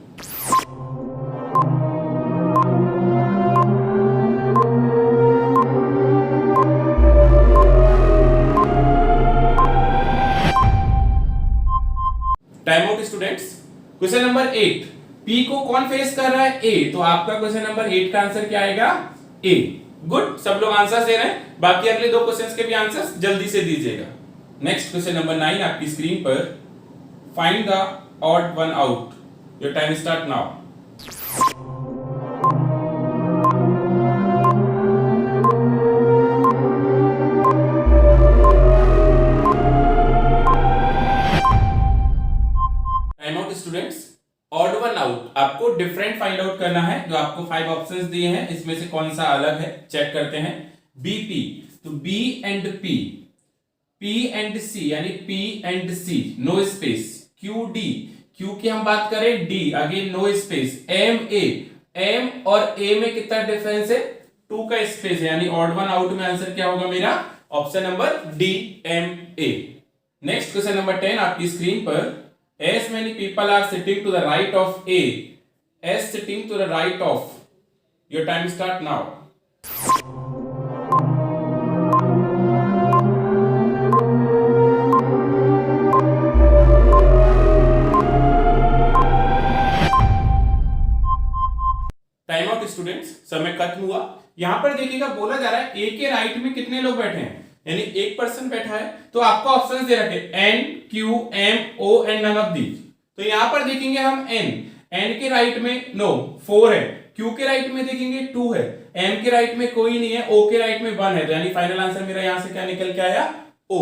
Time out students. Question number 8, P को कौन फेस कर रहा है, ए। तो आपका क्वेश्चन नंबर 8 का आंसर क्या आएगा, ए। गुड, सब लोग आंसर दे रहे हैं, बाकी अगले 2 क्वेश्चंस के भी आंसर्स जल्दी से दीजिएगा। नेक्स्ट क्वेश्चन नंबर 9 आपकी स्क्रीन पर, find the odd one out. Your time start now. Students, odd one out आपको डिफरेंट फाइंड आउट करना है। जो आपको 5 ऑप्शंस दिए हैं इसमें से कौन सा अलग है, चेक करते हैं। बीपी, तो B and P, P and C यानी P and C, no space. Q D, Q की हम बात करें D, again no space. M A, M और ए में कितना डिफरेंस है, 2 का स्पेस है, यानी ऑड वन आउट में आंसर क्या होगा मेरा, option number D, M A. Next question number 10 आपकी स्क्रीन पर, as many people are sitting to the right of A, as sitting to the right of, your time start now। Time out students, समय खत्म हुआ। यहां पर देखिएगा बोला जा रहा है ए के राइट में कितने लोग बैठे हैं, यानी एक पर्सन बैठा है, तो आपको ऑप्शन दे रखे N, Q, M, O and none of these. तो यहां पर देखेंगे हम एन, एन के राइट में नो 4 है, क्यू के राइट में देखेंगे 2 है, एम के राइट में कोई नहीं है, ओ के राइट में 1 है, तो यानी फाइनल आंसर मेरा यहां से क्या निकल के आया, ओ।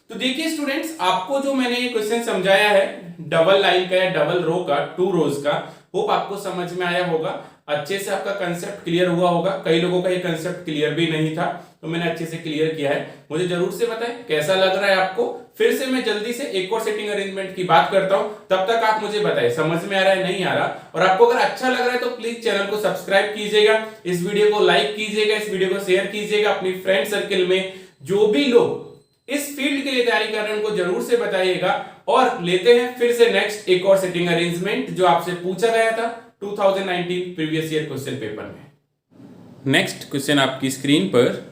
तो देखिए स्टूडेंट्स, आपको जो मैंने ये क्वेश्चन समझाया है डबल लाइन का या डबल रो का, 2 रोज का, होप आपको समझ में आया होगा, अच्छे से आपका कंसेप्ट क्लियर हुआ होगा। कई लोगों का ये कंसेप्ट क्लियर भी नहीं था, तो मैंने अच्छे से क्लियर किया है। मुझे जरूर से बताएं कैसा लग रहा है आपको। फिर से मैं जल्दी से एक और सेटिंग अरेंजमेंट की बात करता हूं, तब तक आप मुझे बताएं समझ में आ रहा है नहीं आ रहा। और आपको अगर अच्छा लग रहा है तो प्लीज चैनल को सब्सक्राइब कीजिएगा, इस वीडियो को लाइक कीजिएगा, इस वीडियो को शेयर कीजिएगा अपनी फ्रेंड सर्किल में। जो भी लोग इस फील्ड के लिए तैयारी कर रहे हैं उनको जरूर से बताइएगा। और लेते हैं फिर से नेक्स्ट एक और सेटिंग अरेंजमेंट जो आपसे पूछा गया था 2019 प्रीवियस ईयर क्वेश्चन पेपर में। नेक्स्ट क्वेश्चन आपकी स्क्रीन पर,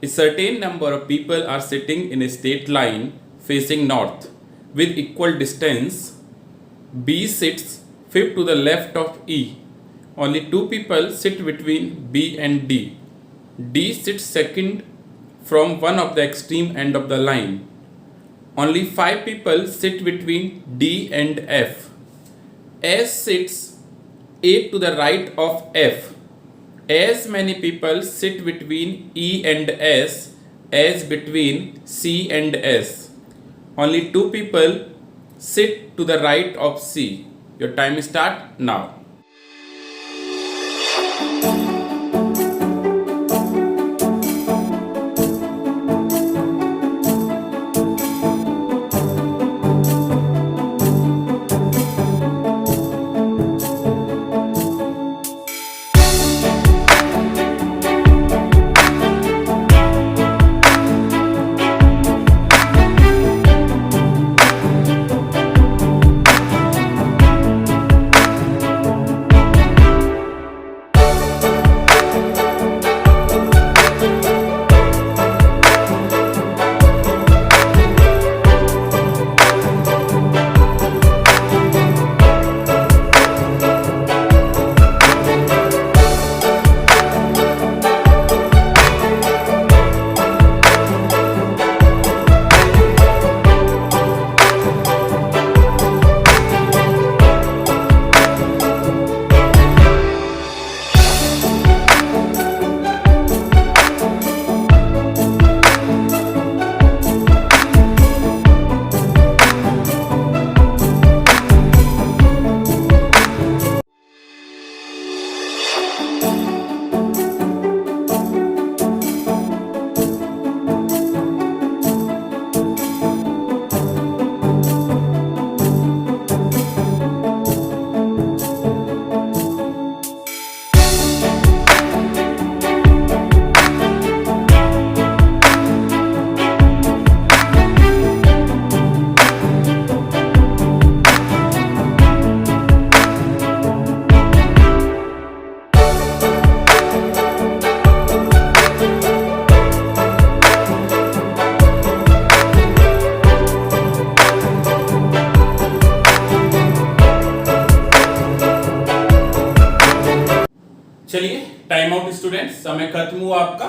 a certain number of people are sitting in a straight line facing north with equal distance. B sits fifth to the left of E. Only 2 people sit between B and D. D sits second from one of the extreme end of the line. Only 5 people sit between D and F. S sits 8 to the right of F. As many people sit between E and S, as between C and S. Only two people sit to the right of C. Your time start now. चलिए time out students, समय खत्म हुआ आपका।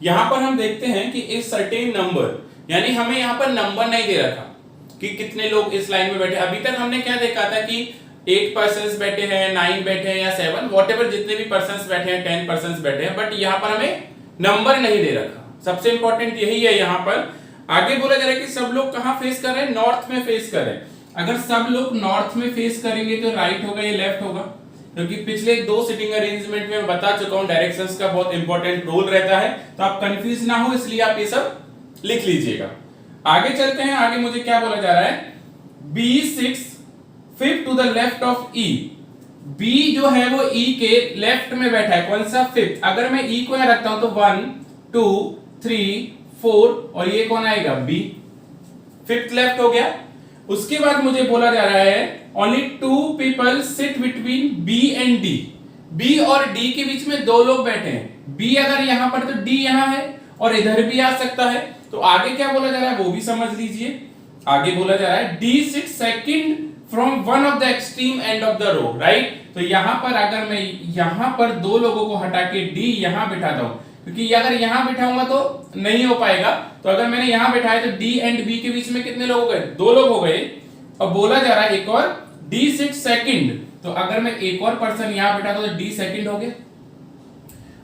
यहां पर हम देखते हैं कि इस सर्टेन नंबर, यानी हमें यहां पर नंबर नहीं दे रखा कि कितने लोग इस लाइन में बैठे। अभी तक हमने क्या देखा था कि 8 पर्सन्स बैठे हैं, 9 बैठे हैं या 7, व्हाटएवर जितने भी पर्सन्स बैठे हैं, 10 पर्सन्स बैठे हैं, बट यहां पर हमें नंबर नहीं दे रखा। सबसे इंपॉर्टेंट यही है। यहां पर आगे बोला जा रहा है कि सब लोग कहां फेस कर रहे हैं, नॉर्थ में फेस कर रहे हैं। अगर सब लोग नॉर्थ में फेस करेंगे तो राइट होगा या लेफ्ट होगा, क्योंकि पिछले 2 सीटिंग अरेंजमेंट में मैं बता चुका हूं डायरेक्शंस का बहुत इंपॉर्टेंट रोल रहता है, तो आप कंफ्यूज ना हो इसलिए आप ये सब लिख लीजिएगा। आगे चलते हैं। आगे मुझे क्या बोला जा रहा है, B6 fifth to the left of E। B जो है वो E के लेफ्ट में बैठा है। कौन सा? फिफ्थ। अगर मैं E को यहां रखता हूं तो 1 2 3 4 और ये कौन आएगा? B। फिफ्थ लेफ्ट हो गया। उसके बाद मुझे बोला जा रहा है only 2 people sit between B and D। B और D के बीच में 2 लोग बैठे हैं। B अगर यहां पर तो D यहां है और इधर भी आ सकता है। तो आगे क्या बोला जा रहा है वो भी समझ लीजिए। आगे बोला जा रहा है D sit second from one of the extreme end of the row, right. तो यहां पर अगर मैं यहां पर 2 लोगों को हटा के D यहां बिठाता हूं, क्योंकि अगर यहां बिठाऊंगा तो नहीं हो पाएगा, तो अगर मैंने यहां बिठाया तो D एंड B के बीच में कितने लोग हो गए? 2 लोग हो गए। अब बोला जा रहा है एक और D सिट सेकंड, तो अगर मैं एक और पर्सन यहां बिठाता हूं तो D सेकंड हो गया।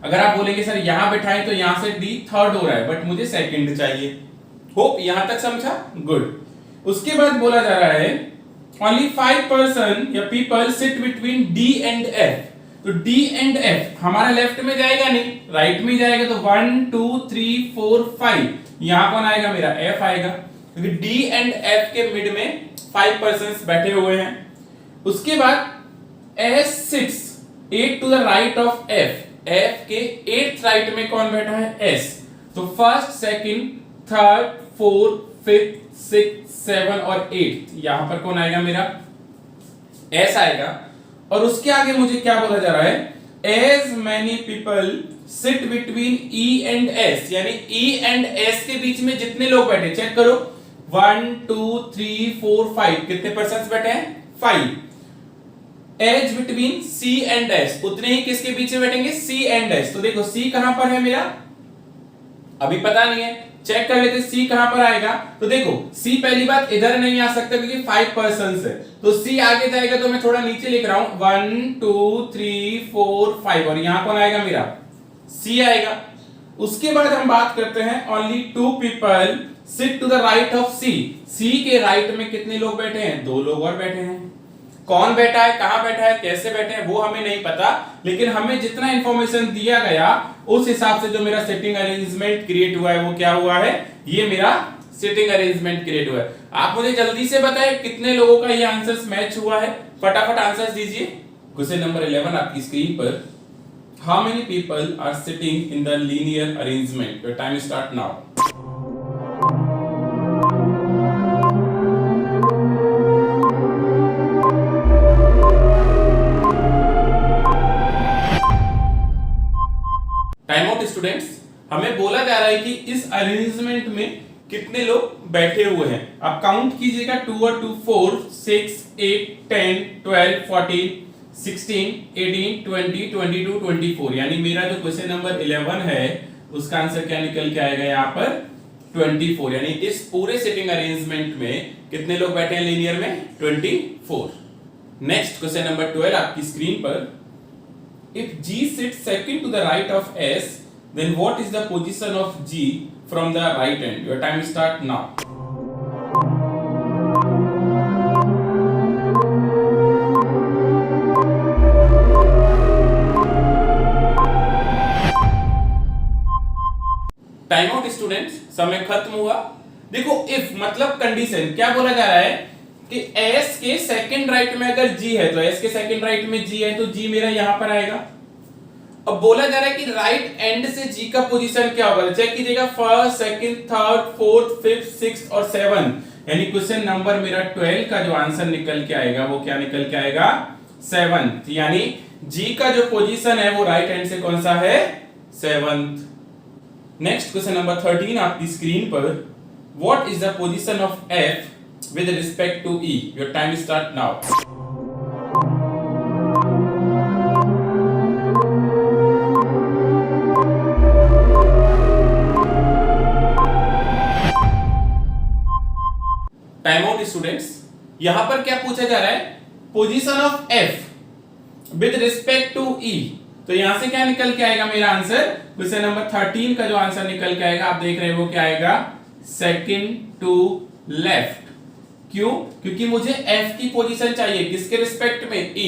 अगर आप बोलेंगे सर यहां बिठाएं तो यहां से D थर्ड हो रहा है, बट मुझे सेकंड चाहिए। होप यहां तक समझा? गुड। उसके बाद बोला जा रहा है ओनली 5 पर्सन या people sit between D and F। तो D एंड F हमारा लेफ्ट में जाएगा नहीं, राइट में जाएगा। तो 1 2 3 4 5 यहां कौन आएगा? मेरा F आएगा, क्योंकि D एंड F के मिड में 5 पर्सन्स बैठे हुए हैं। उसके बाद S sits 8 to the right of F। F के 8th राइट में कौन बैठा है? S। तो first, second, third, fourth, fifth, sixth, 7 और 8 यहां पर कौन आएगा? मेरा S आएगा। और उसके आगे मुझे क्या बोला जा रहा है? As many people sit between E and S, यानी E and S के बीच में जितने लोग बैठे, चेक करो 1 2 3 4 5 कितने पर्सन्स बैठे हैं? 5। As between C and S, उतने ही किसके बीच में बैठेंगे? C and S। तो देखो C कहां पर है मेरा? अभी पता नहीं है, चेक कर लेते C कहां पर आएगा। तो देखो C पहली बात इधर नहीं आ सकता क्योंकि 5 पर्सन्स है, तो C आगे जाएगा। तो मैं थोड़ा नीचे लिख रहा हूं 1 2 3 4 5 और यहां कौन आएगा? मेरा C आएगा। उसके बाद हम बात करते हैं only 2 people sit to the right of C. C के राइट में कितने लोग बैठे हैं? 2 लोग और बैठे हैं। कौन बैठा है, कहां बैठा है, कैसे बैठे हैं वो हमें नहीं पता, लेकिन हमें जितना इंफॉर्मेशन दिया गया उस हिसाब से जो मेरा सिटिंग अरेंजमेंट क्रिएट हुआ है वो क्या हुआ है? ये मेरा सिटिंग अरेंजमेंट क्रिएट हुआ है। आप मुझे जल्दी से बताएं कितने लोगों का ये आंसर्स मैच हुआ है, फटाफट आंसर्स दीजिए। क्वेश्चन नंबर 11 आपकी स्क्रीन पर, how many people are sitting in the linear arrangement? Your time start now. Time out students. हमें बोला जा रहा है कि इस अरेंजमेंट में कितने लोग बैठे हुए हैं। आप काउंट कीजिएगा, 2 और 2 4, 6, 8, 10, 12, 14, 16, 18, 20, 22, 24। यानी मेरा जो क्वेश्चन नंबर 11 है उसका आंसर क्या निकल के आएगा यहाँ पर? 24। यानी इस पूरे सिटिंग अरेंजमेंट में कितने लोग बैठे हैं लीनियर में? 24। नेक्स्ट क्वेश्चन नंबर 12 आपकी स्क्रीन पर, if G sits second to the right of S, then what is the position of G from the right end? Your time start now. Time out students, समय खत्म हुआ। देखो if मतलब condition, क्या बोला जा रहा है कि S के सेकंड राइट में अगर G है तो S के सेकंड राइट में G है तो G मेरा यहां पर आएगा। अब बोला जा रहा है कि राइट एंड से G का पोजीशन क्या होगा? चेक कीजिएगा, first, second, third, fourth, fifth, sixth और सेवंथ। यानी क्वेश्चन नंबर मेरा 12 का जो आंसर निकल के आएगा वो क्या निकल के आएगा? 7th। यानी G का जो पोजीशन है वो राइट एंड से कौन सा है? 7th। नेक्स्ट क्वेश्चन नंबर 13 आपकी स्क्रीन पर, what is the position of F with respect to E? Your time start now. Time out students. यहां पर क्या पूछा जा रहा है? Position of F with respect to E। तो यहां से क्या निकल के आएगा मेरा आंसर? क्वेश्चन नंबर 13 का जो आंसर निकल के आएगा आप देख रहे हो वो क्या आएगा? Second to left. क्यों? क्योंकि मुझे F की पोजीशन चाहिए, किसके रिस्पेक्ट में? E।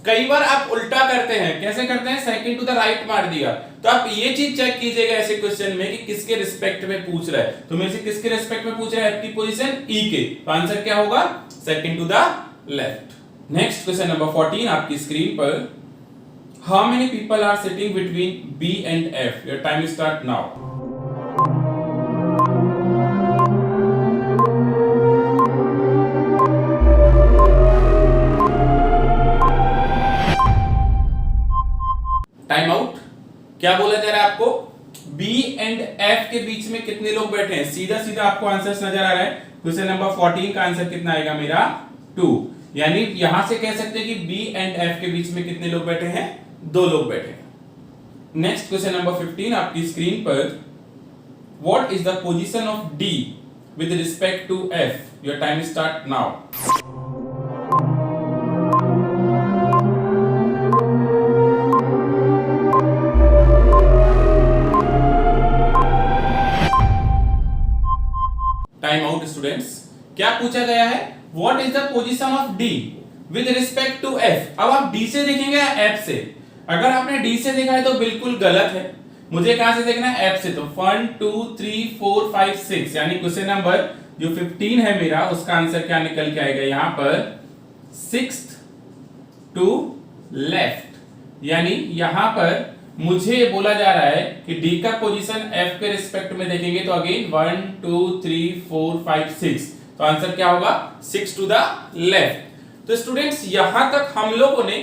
कई बार आप उल्टा करते हैं। कैसे करते हैं? सेकंड टू द राइट मार दिया। तो आप ये चीज चेक कीजिएगा ऐसे क्वेश्चन में कि किसके रिस्पेक्ट में पूछ रहा है। तो मेरे से किसके रिस्पेक्ट में पूछ रहा है? F की पोजीशन E के। तो आंसर क्या होगा? Second to the left. Next question number 14 आपकी स्क्रीन पर, how many people are sitting between B and F? Your time start now. Time out. क्या बोला जा रहा है आपको? B एंड F के बीच में कितने लोग बैठे हैं? सीधा सीधा आपको आंसर नजर आ रहा है। क्वेश्चन नंबर 14 का आंसर कितना आएगा मेरा? 2। यानी यहां से कह सकते हैं कि B एंड F के बीच में कितने लोग बैठे हैं? 2 लोग बैठे हैं। नेक्स्ट क्वेश्चन नंबर 15 आपकी स्क्रीन पर, what is the position of D with respect to F? Your time start now. Time out students. क्या पूछा गया है? What is the position of D with respect to F। अब आप D से देखेंगे या F से? अगर आपने D से देखा है तो बिल्कुल गलत है। मुझे कहां से देखना है? F से। तो 1 2 3 4 5 6 यानी क्वेश्चन नंबर जो 15 है मेरा उसका आंसर क्या निकल के आएगा यहां पर? 6th to left. यानी यहां पर मुझे बोला जा रहा है कि D का पोजीशन F के रिस्पेक्ट में देखेंगे तो अगेन 1 2 3 4 5 6। तो आंसर क्या होगा? 6 टू द लेफ्ट। तो स्टूडेंट्स यहां तक हम लोगों ने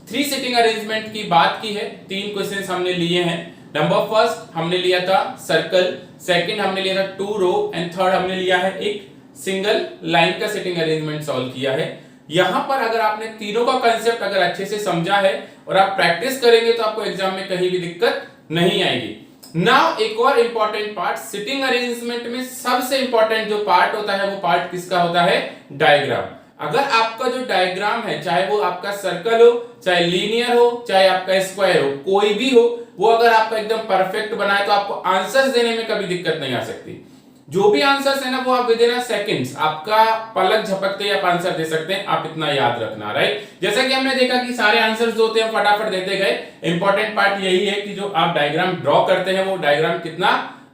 3 सिटिंग अरेंजमेंट की बात की है। 3 क्वेश्चंस हमने लिए हैं। नंबर फर्स्ट हमने लिया था सर्कल, सेकंड हमने लिया था 2 रो एंड थर्ड हमने लिया है एक सिंगल लाइन का सिटिंग अरेंजमेंट सॉल्व किया है। यहां पर अगर आपने तीनों का कांसेप्ट अगर अच्छे से समझा है और आप प्रैक्टिस करेंगे तो आपको एग्जाम में कहीं भी दिक्कत नहीं आएगी। नाउ एक और इंपॉर्टेंट पार्ट, सिटिंग अरेंजमेंट में सबसे इंपॉर्टेंट जो पार्ट होता है वो पार्ट किसका होता है? डायग्राम। अगर आपका जो डायग्राम है चाहे वो आपका सर्कल हो, चाहे लीनियर हो, चाहे आपका स्क्वायर हो, कोई भी हो, वो अगर आपका एकदम परफेक्ट बनाए तो आपको आंसर्स देने में कभी दिक्कत नहीं आ सकती। जो भी आंसर्स है ना वो आप विद इन सेकंड्स, आपका पलक झपकते ही आप आंसर दे सकते हैं, आप इतना याद रखना, राइट। जैसा कि हमने देखा कि सारे आंसर्स जो होते हैं फटाफट देते गए। इंपॉर्टेंट पार्ट यही है कि जो आप डायग्राम ड्रॉ करते हैं वो डायग्राम कितना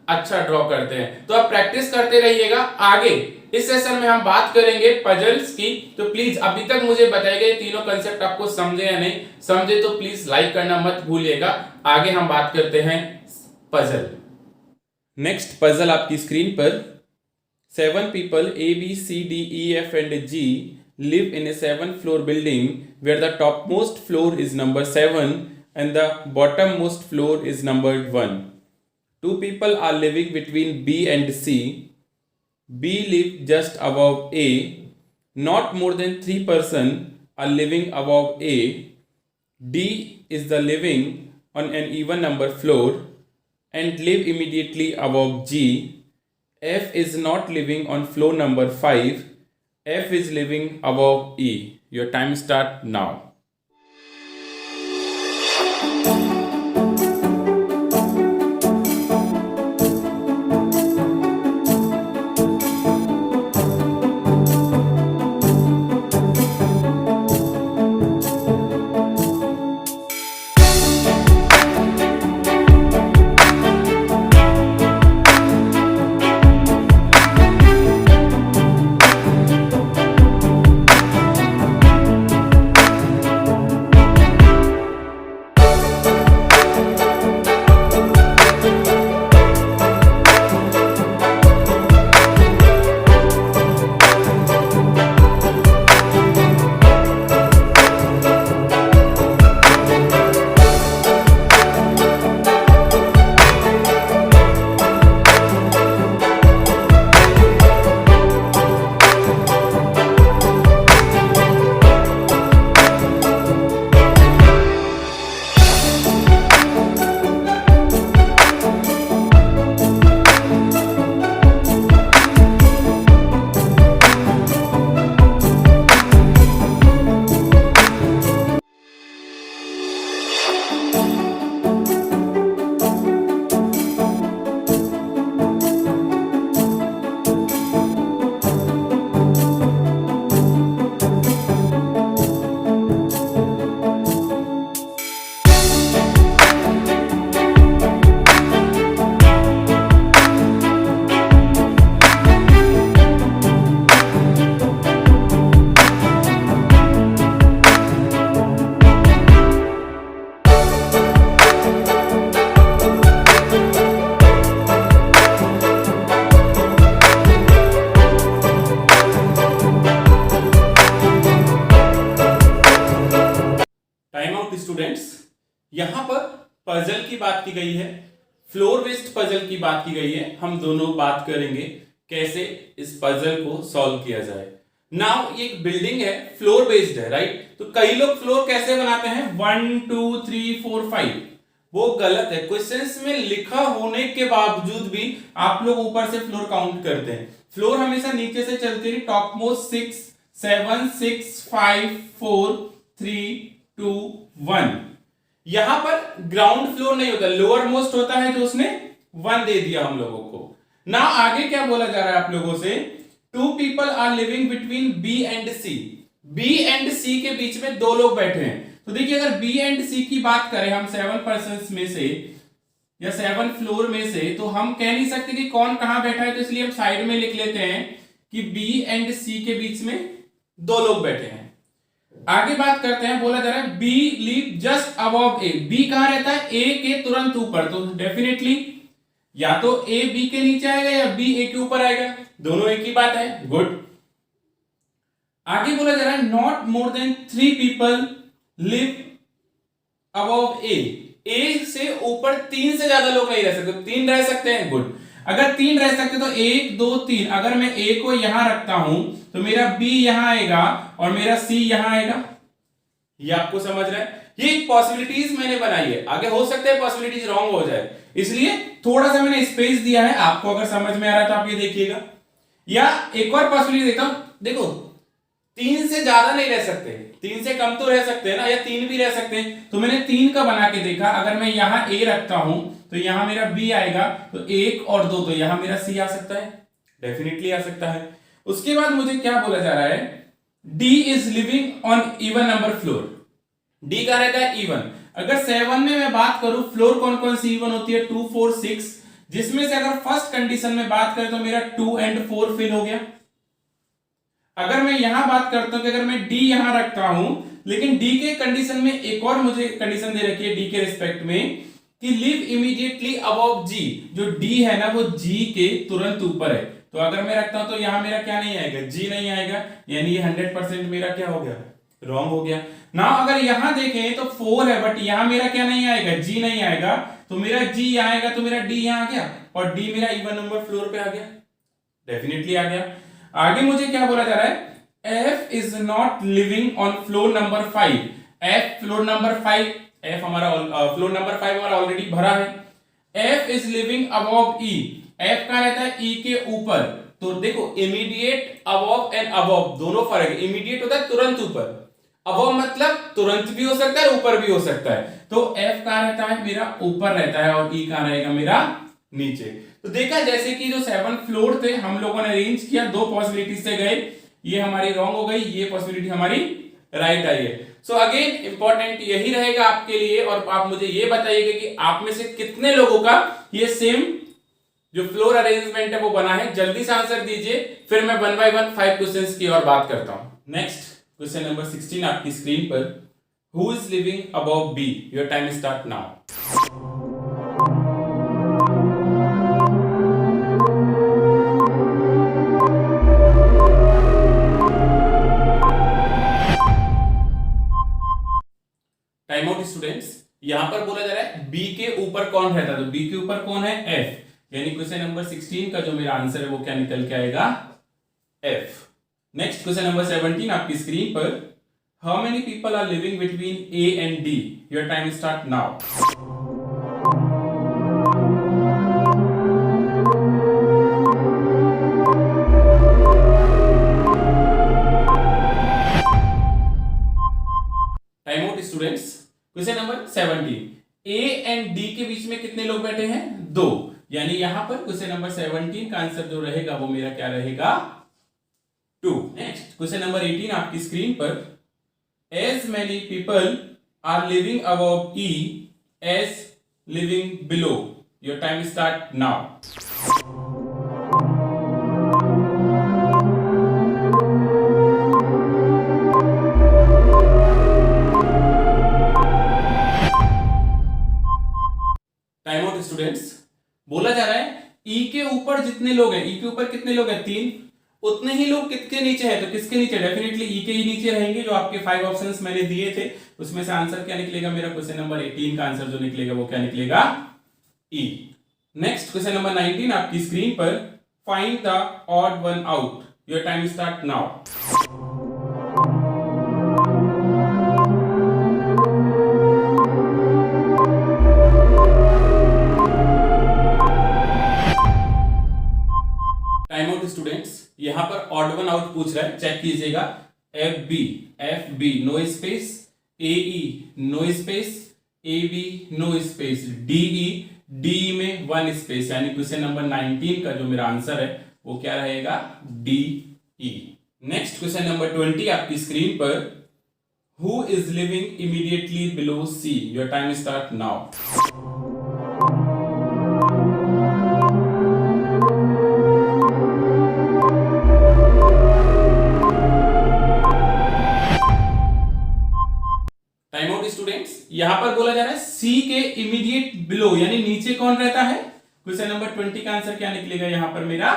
अच्छा ड्रॉ करते हैं। तो आप प्रैक्टिस करते रहिएगा। आगे इस सेशन में हम बात करेंगे पजल्स की। तो प्लीज अभी तक मुझे बताए गए तीनों कंसेप्ट आपको समझे या नहीं समझे तो प्लीज लाइक करना मत भूलिएगा। आगे हम बात करते हैं पजल। नेक्स्ट पजल आपकी स्क्रीन पर 7 people A, B, C, D, E, F and G live in a 7-floor building where the topmost floor is number 7 and the bottommost floor is numbered 1. 2 people are living between B and C. B live just above A. Not more than 3 persons are living above A. D is the living on an even number floor and live immediately above G. F is not living on floor number 5. F is living above E. Your time start now. Students, यहां पर puzzle की बात की गई है, floor based puzzle की बात की गई है। हम दोनों बात करेंगे कैसे इस पजल को सॉल्व किया जाए। नाउ ये एक बिल्डिंग है, फ्लोर बेस्ड है, राइट। तो कई लोग फ्लोर कैसे बनाते हैं 1 2 3 4 5, वो गलत है। क्वेश्चंस में लिखा होने के बावजूद भी आप लोग ऊपर से फ्लोर काउंट करते हैं। फ्लोर हमेशा नीचे से चलती है, टॉप मोस्ट 6 7 6 5 4 3 2 1। यहां पर ग्राउंड फ्लोर नहीं होता, लोअर मोस्ट होता है, जो उसने 1 दे दिया हम लोगों को। ना आगे क्या बोला जा रहा है आप लोगों से, 2 people are living between B and C. B and C के बीच में 2 लोग बैठे हैं। तो देखिए अगर बी एंड सी की बात करें हम 7 पर्सन्स में से या 7 फ्लोर में से, तो हम कह नहीं सकते कि कौन कहां बैठा है। तो इसलिए हम साइड में लिख लेते हैं कि बी एंड सी के बीच में 2 लोग बैठे हैं। आगे बात करते हैं, बोला जा रहा है बी लिव जस्ट अबव ए। बी कहां रहता है, ए के तुरंत ऊपर। तो डेफिनेटली या तो ए बी के नीचे आएगा या बी ए के ऊपर आएगा, दोनों एक ही बात है। गुड। आगे बोला जा रहा है not more than 3 people live above a. ए से ऊपर 3 से ज्यादा लोग नहीं रह सकते। 3 रह सकते हैं, गुड। अगर 3 रह सकते तो 1 2 3, अगर मैं ए को यहां रखता हूं तो मेरा बी यहां आएगा और मेरा सी यहां आएगा। ये आपको समझ रहा है, ये एक पॉसिबिलिटीज मैंने बनाई है। आगे हो सकता है पॉसिबिलिटीज रॉन्ग हो जाए, इसलिए थोड़ा सा मैंने स्पेस दिया है। आपको अगर समझ में आ रहा है तो आप ये देखिएगा। या एक और पॉसिबिलिटी देता हूं, देखो 3 से ज्यादा नहीं रह सकते, 3 से कम तो रह सकते हैं ना, या 3 भी रह सकते हैं। तो मैंने 3 का बना के देखा, अगर मैं यहां ए रखता हूं तो यहां मेरा बी आएगा, तो 1 और 2 तो यहां मेरा सी आ सकता है, डेफिनेटली आ सकता है। उसके बाद मुझे क्या बोला जा रहा है, D is living on even number floor. D का रहता है इवन। अगर 7 में मैं बात करूं फ्लोर कौन कौन सी इवन होती है, 2 4 6, जिसमें से अगर फर्स्ट कंडीशन में बात करें तो मेरा 2 एंड 4 फिल हो गया। अगर मैं यहां बात करता हूं कि अगर मैं डी यहां रखता हूं, लेकिन डी के कंडीशन में एक और मुझे कंडीशन दे रखी है डी के रिस्पेक्ट में कि लिव इमीडिएटली अबव जी, जो डी है ना वो जी के तुरंत ऊपर है। तो अगर मैं रखता हूं तो यहां मेरा क्या नहीं आएगा, जी नहीं आएगा, यानी ये 100% मेरा क्या हो गया, रॉन्ग हो गया ना। अगर यहां देखें तो 4 है, बट यहां मेरा क्या नहीं आएगा, जी नहीं आएगा, तो मेरा जी आएगा, तो मेरा डी यहां आ गया और डी मेरा इवन नंबर फ्लोर पे आ गया, डेफिनेटली आ गया। आगे मुझे क्या बोला जा रहा है, F is not living on floor number 5। F floor number 5, F हमारा फ्लोर नंबर 5 हमारा ऑलरेडी भरा है। F is living above E, F का रहता है ई के ऊपर। तो देखो इमीडिएट, अबव एंड अबव दोनों फर्क है। इमीडिएट होता है तुरंत ऊपर, अबव मतलब तुरंत भी हो सकता है ऊपर भी हो सकता है। तो एफ का रहता है मेरा ऊपर रहता है और ई का रहेगा मेरा नीचे। तो देखा जैसे कि जो 7 फ्लोर थे हम लोगों ने अरेंज किया, 2 पॉसिबिलिटी से गए, ये हमारी रॉन्ग हो गई, ये पॉसिबिलिटी हमारी राइट आई है। सो अगेन इंपॉर्टेंट यही रहेगा आपके लिए, और आप मुझे ये बताइएगा कि आप में से कितने लोगों का ये सेम जो फ्लोर अरेंजमेंट है वो बना है। जल्दी से आंसर दीजिए, फिर मैं 1 बाय 1 5 क्वेश्चंस की और बात करता हूं। नेक्स्ट क्वेश्चन नंबर 16 आपकी स्क्रीन पर, who is living above B, your time start now. Time out students. यहां पर बोला जा रहा है बी के ऊपर कौन रहता है, तो बी के ऊपर कौन है, एफ, यानी क्वेश्चन नंबर 16 का जो मेरा आंसर है वो क्या निकल के आएगा, एफ। नेक्स्ट क्वेश्चन नंबर 17 आपकी स्क्रीन पर, how many people are living between A and D, your time start now. Time out students. Question number 17, A and D के बीच में कितने लोग बैठे हैं, 2, यानी यहां पर क्वेश्चन नंबर 17 का आंसर जो रहेगा वो मेरा क्या रहेगा, 2। नेक्स्ट क्वेश्चन नंबर 18 आपकी स्क्रीन पर, as many people are living above E as living below, your time start now. Time out students. बोला जा रहा है ई के ऊपर जितने लोग हैं, ई के ऊपर कितने लोग हैं, 3, उतने ही लोग किसके नीचे हैं, तो किसके नीचे, डेफिनेटली ई के ही नीचे रहेंगे। जो आपके 5 ऑप्शंस मैंने दिए थे उसमें से आंसर क्या निकलेगा मेरा, क्वेश्चन नंबर 18 का आंसर जो निकलेगा वो क्या निकलेगा, ई। नेक्स्ट क्वेश्चन नंबर 19 आपकी स्क्रीन पर, find the odd one out, your time start now. Time out students. यहां पर ऑड वन आउट पूछ रहा है, चेक कीजिएगा, F B no space, A E no space, A B no space, D में 1 space, यानी question number 19 का जो मेरा आंसर है वो क्या रहेगा, D E. Next question number 20 आपकी स्क्रीन पर, who is living immediately below C, your time start now. Time out students. यहां पर बोला जा रहा है सी के इमीडिएट बिलो, यानी नीचे कौन रहता है, क्वेश्चन नंबर 20 का आंसर क्या निकलेगा यहां पर मेरा,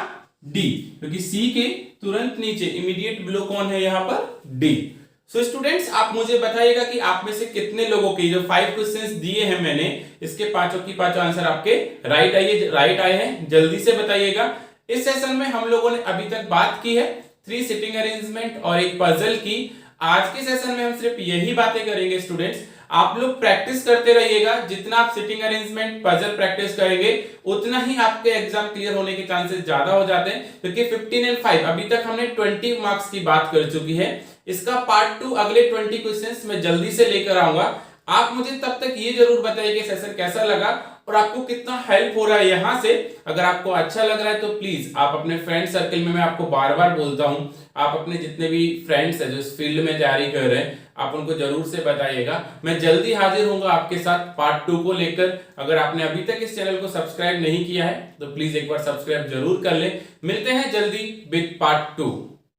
डी, क्योंकि सी के तुरंत नीचे इमीडिएट बिलो कौन है यहां पर, डी। सो स्टूडेंट्स आप मुझे बताइएगा कि आप में से कितने लोगों के जो 5 क्वेश्चंस दिए हैं मैंने, इसके पांचों की पांचों आंसर आपके राइट आए हैं, जल्दी से बताइएगा। इस सेशन में हम लोगों ने अभी तक बात की है 3 सिटिंग अरेंजमेंट और एक पजल की। आज के सेशन में हम सिर्फ यही बातें करेंगे स्टूडेंट्स। आप लोग प्रैक्टिस करते रहिएगा। जितना आप सिटिंग अरेंजमेंट पजल प्रैक्टिस करेंगे उतना ही आपके एग्जाम क्लियर होने के चांसेस ज्यादा हो जाते हैं, क्योंकि 15 एंड 5 अभी तक हमने 20 मार्क्स की बात कर चुकी है। इसका पार्ट 2 अगले 20 क्वेश्चंस मैं जल्दी से लेकर आऊंगा। आप मुझे तब तक ये जरूर बताइए कि सेशन कैसा लगा और आपको कितना हेल्प हो रहा है यहां से। अगर आपको अच्छा लग रहा है तो प्लीज आप अपने फ्रेंड सर्कल में, मैं आपको बार बार बोलता हूं, आप अपने जितने भी फ्रेंड्स हैं जो इस फील्ड में तैयारी कर रहे हैं, आप उनको जरूर से बताइएगा। मैं जल्दी हाजिर होऊंगा आपके साथ पार्ट 2 को लेकर। अगर आपने अभी तक इस चैनल को सब्सक्राइब नहीं किया है तो प्लीज एक बार सब्सक्राइब जरूर कर ले। मिलते हैं जल्दी विद पार्ट 2।